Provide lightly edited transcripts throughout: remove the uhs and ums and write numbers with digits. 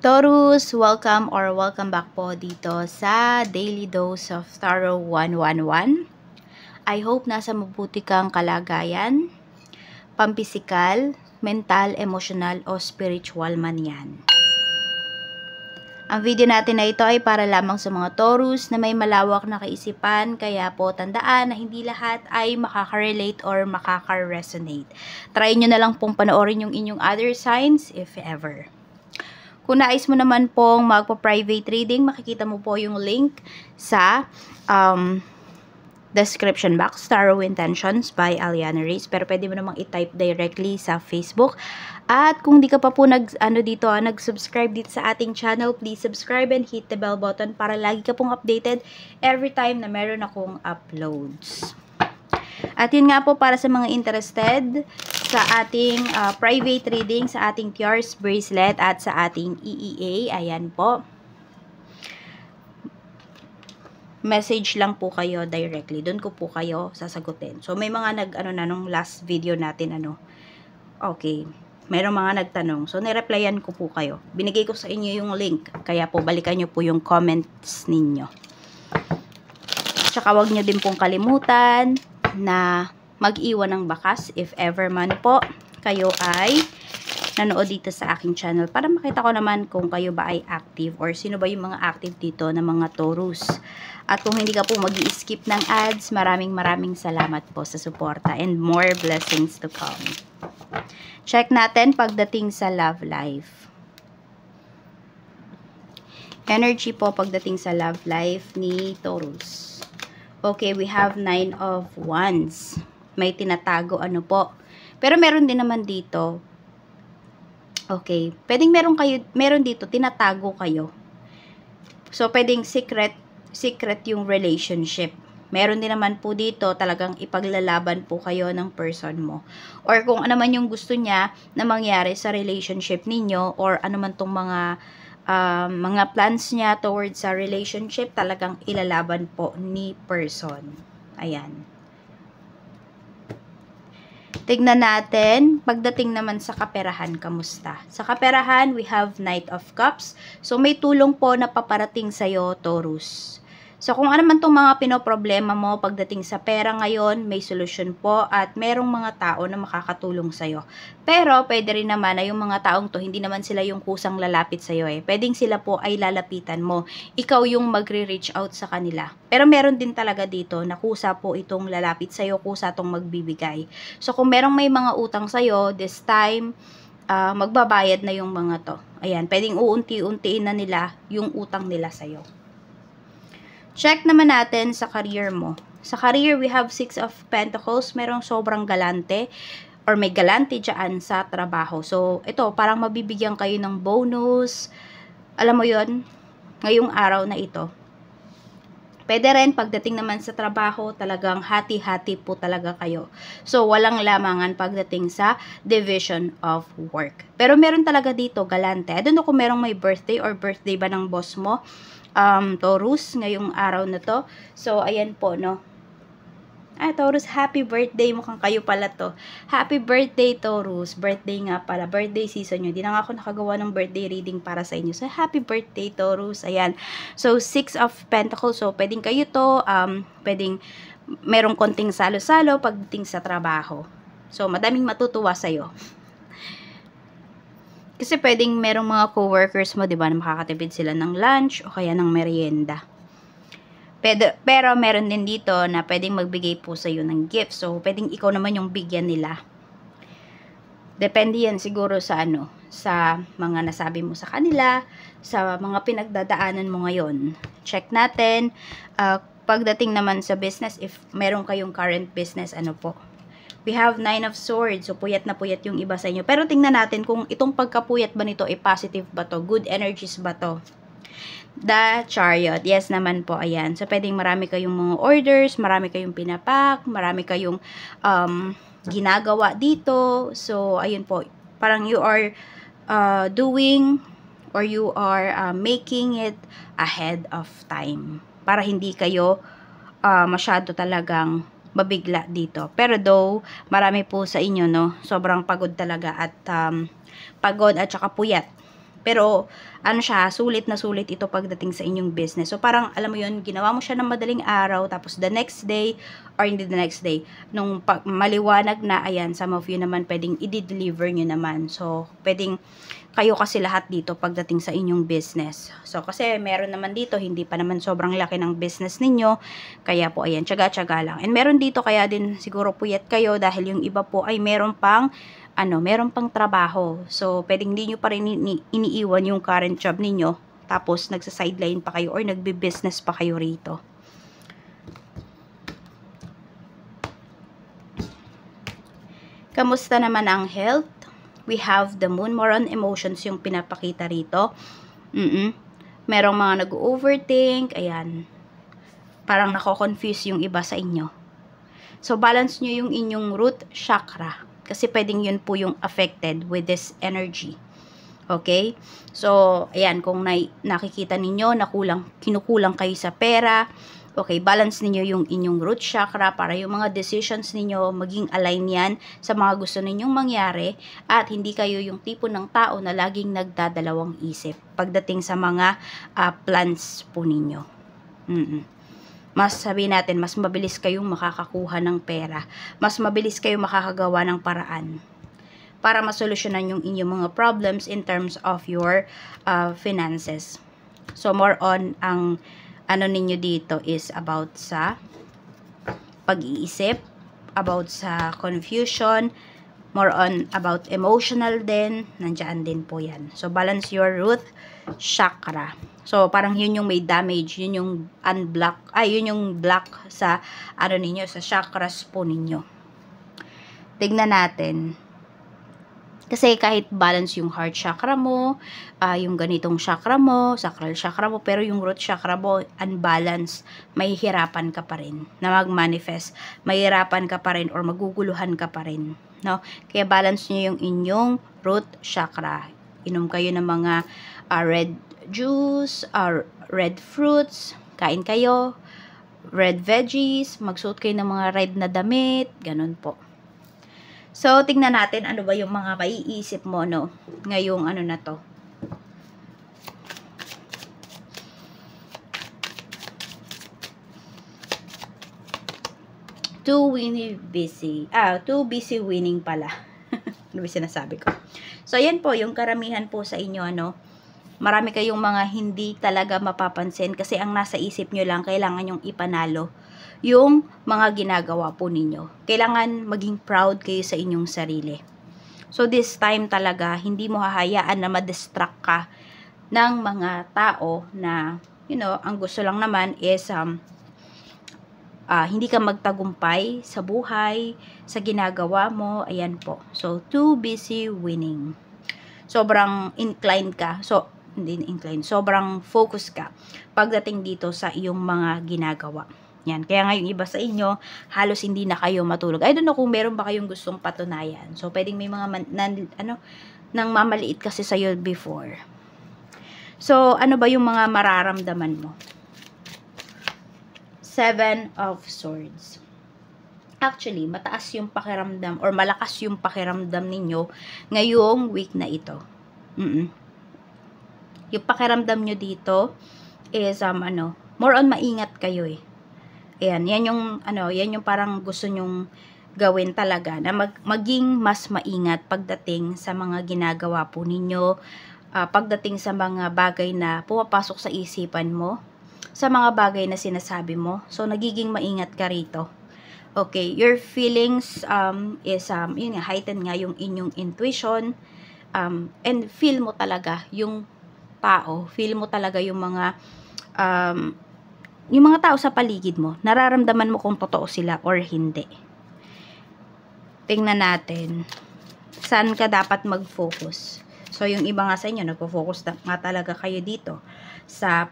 Taurus, welcome back po dito sa Daily Dose of Tarot 111. I hope nasa mabuti kang kalagayan, pampisikal, mental, emotional o spiritual man yan. Ang video natin na ito ay para lamang sa mga Taurus na may malawak na kaisipan, kaya po tandaan na hindi lahat ay makaka-relate or makaka-resonate. Try nyo na lang pong panoorin yung inyong other signs if ever. Kung nais mo naman pong magpa-private reading, makikita mo po yung link sa description box, Tarot Intentions by Aliana Reyes. Pero pwede mo namang i-type directly sa Facebook. At kung di ka pa po nag-subscribe dito sa ating channel, please subscribe and hit the bell button para lagi ka pong updated every time na meron akong uploads. At yun nga po, para sa mga interested sa ating private reading, sa ating Tiaras bracelet at sa ating EEA, ayan po. Message lang po kayo directly. Doon ko po kayo sasagutin. So, may mga nung last video natin, okay. Mayroong mga nagtanong. So, nireplyan ko po kayo. Binigay ko sa inyo yung link. Kaya po, balikan nyo po yung comments ninyo. Tsaka, wag nyo din pong kalimutan na mag-iwan ng bakas if ever man po kayo ay nanood dito sa aking channel para makita ko naman kung kayo ba ay active or sino ba yung mga active dito na mga Taurus. At kung hindi ka po mag-i-skip ng ads, maraming salamat po sa suporta and more blessings to come. Check natin pagdating sa love life. Energy po pagdating sa love life ni Taurus. Okay, we have 9 of Wands. May tinatago po. Pero meron din naman dito. Okay, pwedeng meron dito tinatago kayo. So pwedeng secret yung relationship. Meron din naman po dito talagang ipaglalaban po kayo ng person mo. Or kung ano man yung gusto niya na mangyari sa relationship ninyo or ano man tong mga plans niya towards sa relationship, talagang ilalaban po ni person. Ayan. Tignan natin, pagdating naman sa kaperahan, kamusta? Sa kaperahan, we have Knight of Cups. So, may tulong po na paparating sa'yo, Taurus. So, kung ano man itong mga pinoproblema mo pagdating sa pera ngayon, may solusyon po at merong mga tao na makakatulong sa'yo. Pero, pwede rin naman na yung mga taong to, hindi naman sila yung kusang lalapit sa'yo Pwedeng sila po ay lalapitan mo. Ikaw yung magre-reach out sa kanila. Pero meron din talaga dito na kusa po itong lalapit sa'yo, kusa itong magbibigay. So, kung merong may mga utang sa'yo, this time, magbabayad na yung mga to. Ayan, pwedeng uunti-untiin na nila yung utang nila sa'yo. Check naman natin sa career mo. Sa career, we have 6 of Pentacles. Merong sobrang galante or may galante dyan sa trabaho. So, ito, parang mabibigyan kayo ng bonus. Alam mo yon ngayong araw na ito. Pwede rin, pagdating naman sa trabaho, talagang hati-hati po talaga kayo. So, walang lamangan pagdating sa division of work. Pero meron talaga dito, galante. I don't know kung merong may birthday or birthday ba ng boss mo. Taurus, ngayong araw na to. So, ayan po, no. Taurus, happy birthday. Mukhang kayo pala to. Happy birthday, Taurus. Birthday nga pala. Birthday season nyo. Di na nga ako nakagawa ng birthday reading para sa inyo. So, happy birthday, Taurus. Ayan. So, 6 of Pentacles. So, pwedeng kayo to. Pwedeng merong konting salo-salo pagdating sa trabaho. So, madaming matutuwa sa'yo. Kasi pwedeng merong mga co-workers mo, di ba, na makakatipid sila ng lunch o kaya ng merienda. Pero meron din dito na pwedeng magbigay po sa iyo ng gift. So, pwedeng ikaw naman yung bigyan nila. Depende yan siguro sa sa mga nasabi mo sa kanila, sa mga pinagdadaanan mo ngayon. Check natin. Pagdating naman sa business, if meron kayong current business, po. We have 9 of Swords. So, puyat na puyat yung iba sa inyo. Pero tingnan natin kung itong pagkapuyat ba nito ay positive ba to? Good energies ba to? The Chariot. Yes naman po. Ayan. So, pwedeng marami kayong mga orders, marami kayong pinapak, marami kayong ginagawa dito. So, ayun po. Parang you are doing or you are making it ahead of time. Para hindi kayo masyado talagang mabigla dito. Pero though, marami po sa inyo, no, sobrang pagod talaga at pagod at saka puyat. Pero, ano siya, sulit na sulit ito pagdating sa inyong business. So, parang, alam mo yun, ginawa mo siya ng madaling araw, tapos the next day, or hindi the next day, nung maliwanag na, ayan, some of you naman, pwedeng i-deliver nyo naman. So, pwedeng, kayo kasi lahat dito pagdating sa inyong business. So, kasi meron naman dito, hindi pa naman sobrang laki ng business ninyo. Kaya po, ayan, tsaga-tsaga lang. And meron dito, kaya din siguro puyat kayo dahil yung iba po ay meron pang trabaho. So, pwedeng hindi nyo pa rin iniiwan yung current job ninyo. Tapos, nagsa-sideline pa kayo or nagbe-business pa kayo rito. Kamusta naman ang health? We have the moon, more on emotions yung pinapakita rito. Merong mga nag-overthink, ayan. Parang nako-confuse yung iba sa inyo. So, balance nyo yung inyong root chakra. Kasi pwedeng yun po yung affected with this energy. Okay? So, ayan, kung nakikita ninyo na kinukulang kayo sa pera, okay, balance ninyo yung inyong root chakra para yung mga decisions ninyo maging align yan sa mga gusto ninyong mangyari at hindi kayo yung tipo ng tao na laging nagdadalawang isip pagdating sa mga plans po ninyo. Mas sabihin natin, mas mabilis kayong makakakuha ng pera. Mas mabilis kayong makakagawa ng paraan para masolusyonan yung inyong mga problems in terms of your finances. So, more on ang ano ninyo dito is about sa pag-iisip, about sa confusion, more on about emotional din, nandiyan din po yan. So, balance your root chakra. So, parang yun yung may damage, yun yung yun yung block sa, ninyo, sa chakras po ninyo. Tignan natin. Kasi kahit balance yung heart chakra mo, yung ganitong chakra mo, sacral chakra mo, pero yung root chakra mo, unbalanced, mahihirapan ka pa rin na mag-manifest. Mahihirapan ka pa rin or maguguluhan ka pa rin. No? Kaya balance nyo yung inyong root chakra. Inom kayo ng mga red juice, red fruits, kain kayo, red veggies, magsuot kayo ng mga red na damit, ganun po. So, tingnan natin ano ba yung mga maiisip mo, no, ngayong na to. Too busy winning pala. Ano ba sinasabi ko? So, ayan po, yung karamihan po sa inyo, marami kayong mga hindi talaga mapapansin kasi ang nasa isip nyo lang, kailangan yung ipanalo yung mga ginagawa po ninyo. Kailangan maging proud kayo sa inyong sarili. So, this time talaga, hindi mo hahayaan na ma-distract ka ng mga tao na, ang gusto lang naman is, hindi ka magtagumpay sa buhay, sa ginagawa mo, ayan po. So, too busy winning. Sobrang inclined ka. So, hindi inclined. Sobrang focus ka pagdating dito sa iyong mga ginagawa. Yan. Kaya nga yung iba sa inyo, halos hindi na kayo matulog. I don't know kung meron ba kayong gustong patunayan. So, pwedeng may mga nang mamaliit kasi sa'yo before. So, ano ba yung mga mararamdaman mo? 7 of Swords. Actually, mataas yung pakiramdam or malakas yung pakiramdam ninyo ngayong week na ito. Yung pakiramdam nyo dito is, more on maingat kayo eh. Ayan, yan yung parang gusto nyong gawin talaga, na maging mas maingat pagdating sa mga ginagawa po ninyo, pagdating sa mga bagay na pumapasok sa isipan mo, sa mga bagay na sinasabi mo. So, nagiging maingat ka rito. Okay, your feelings is, yun nga, heighten nga yung inyong intuition, and feel mo talaga yung tao, feel mo talaga yung mga tao sa paligid mo, nararamdaman mo kung totoo sila or hindi. Tingnan natin, saan ka dapat mag-focus. So, yung iba nga sa inyo, nagpo-focus nga talaga kayo dito sa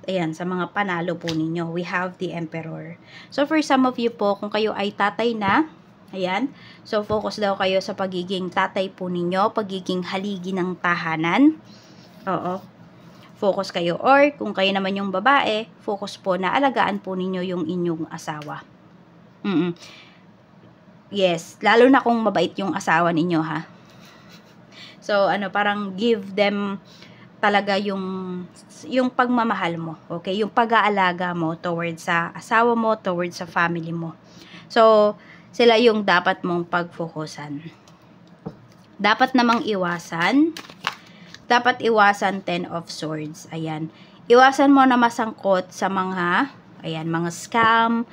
mga panalo po ninyo. We have the Emperor. So, for some of you po, kung kayo ay tatay na, ayan, so focus daw kayo sa pagiging tatay po ninyo, pagiging haligi ng tahanan. Oo. Focus kayo. Or, kung kayo naman yung babae, focus po na alagaan po ninyo yung inyong asawa. Yes, lalo na kung mabait yung asawa ninyo, ha. So, parang give them talaga yung pagmamahal mo, okay? Yung pag-aalaga mo towards sa asawa mo, towards sa family mo. So, sila yung dapat mong pag-focusan. Dapat namang iwasan. Dapat iwasan 10 of Swords. Ayan. Iwasan mo na masangkot sa mga, ayan, mga scam.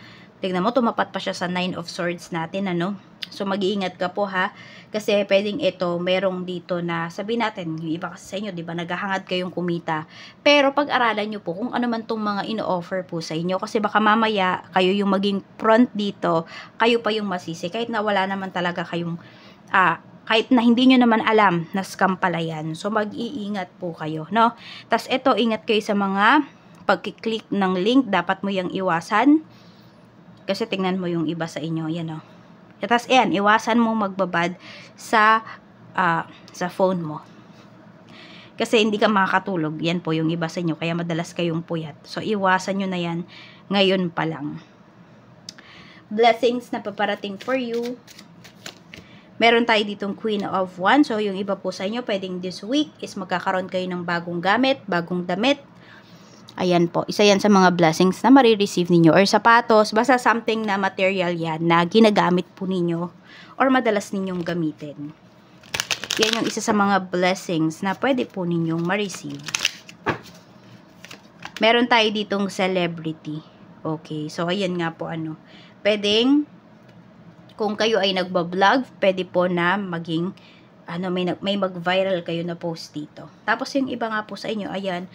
Tignan mo, tumapat pa siya sa 9 of Swords natin, ano? So, mag-iingat ka po, ha? Kasi, pwedeng ito, merong dito na, sabihin natin, yung iba kasi sa inyo, di ba, naghahangad kayong kumita. Pero, pag-aralan nyo po kung ano man tong mga ino-offer po sa inyo. Kasi, baka mamaya, kayo yung maging front dito, kayo pa yung masisi. Kahit na wala naman talaga kayong, kahit na hindi nyo naman alam na scam pala yan. So, mag-iingat po kayo, no? Tas ito, ingat kayo sa mga pag-click ng link. Dapat mo yung iwasan. Kasi, tingnan mo yung iba sa inyo. Yan, no? Tas, ayan, iwasan mo magbabad sa phone mo. Kasi, hindi ka makakatulog. Yan po yung iba sa inyo. Kaya, madalas kayong puyat. So, iwasan nyo na yan ngayon pa lang. Blessings na paparating for you. Meron tayo ditong Queen of Wands. So, yung iba po sa inyo, pwedeng this week is magkakaroon kayo ng bagong gamit, bagong damit. Ayan po. Isa yan sa mga blessings na marireceive ninyo. Or sapatos, basta something na material yan na ginagamit po ninyo or madalas ninyong gamitin. Yan yung isa sa mga blessings na pwede po ninyong ma-receive. Meron tayo ditong celebrity. Okay. So, ayan nga po ano. Pwedeng kung kayo ay nagbablog, pwede po na maging, may mag-viral kayo na post dito. Tapos yung iba nga po sa inyo, ayan,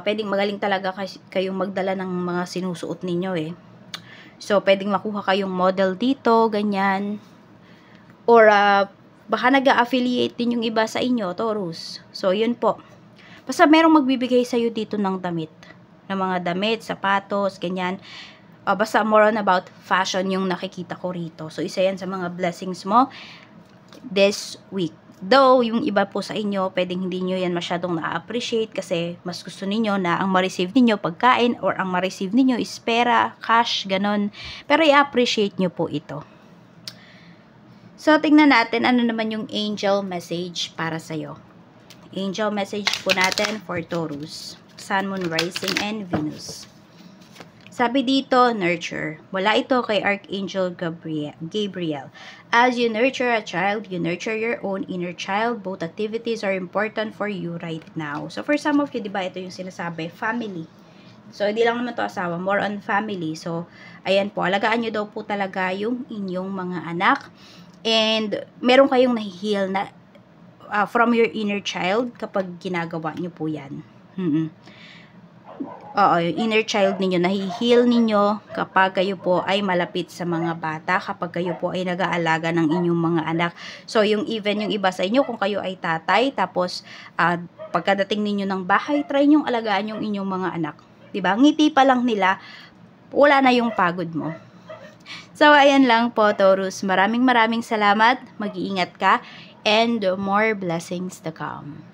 pwedeng magaling talaga kayong magdala ng mga sinusuot ninyo eh. So, pwedeng makuha kayong model dito, ganyan. Or, baka nag-affiliate din yung iba sa inyo, Taurus. So, yun po. Basta merong magbibigay sa'yo dito ng damit. Ng mga damit, sapatos, ganyan. Basta more on about fashion yung nakikita ko rito. So, isa yan sa mga blessings mo this week. Though, yung iba po sa inyo, pwedeng hindi nyo yan masyadong na-appreciate kasi mas gusto ninyo na ang ma-receive ninyo pagkain or ang ma-receive ninyo is pera, cash, ganon. Pero i-appreciate nyo po ito. So, tingnan natin ano naman yung angel message para sa'yo. Angel message po natin for Taurus, Sun, Moon, Rising, and Venus. Sabi dito, nurture. Wala ito kay Archangel Gabriel. As you nurture a child, you nurture your own inner child. Both activities are important for you right now. So, for some of you, diba, ito yung sinasabi, family. So, hindi lang naman to asawa, more on family. So, ayan po, alagaan nyo daw po talaga yung inyong mga anak. And, meron kayong nahi-heal na from your inner child kapag ginagawa nyo po yan. Yung inner child ninyo, nahi-heal ninyo kapag kayo po ay malapit sa mga bata, kapag kayo po ay nag-aalaga ng inyong mga anak. So, yung iba sa inyo, kung kayo ay tatay, tapos, pagkadating ninyo ng bahay, try nyong alagaan yung inyong mga anak. Diba? Ngiti pa lang nila, wala na yung pagod mo. So, ayan lang po, Taurus. Maraming salamat. Mag-iingat ka, and more blessings to come.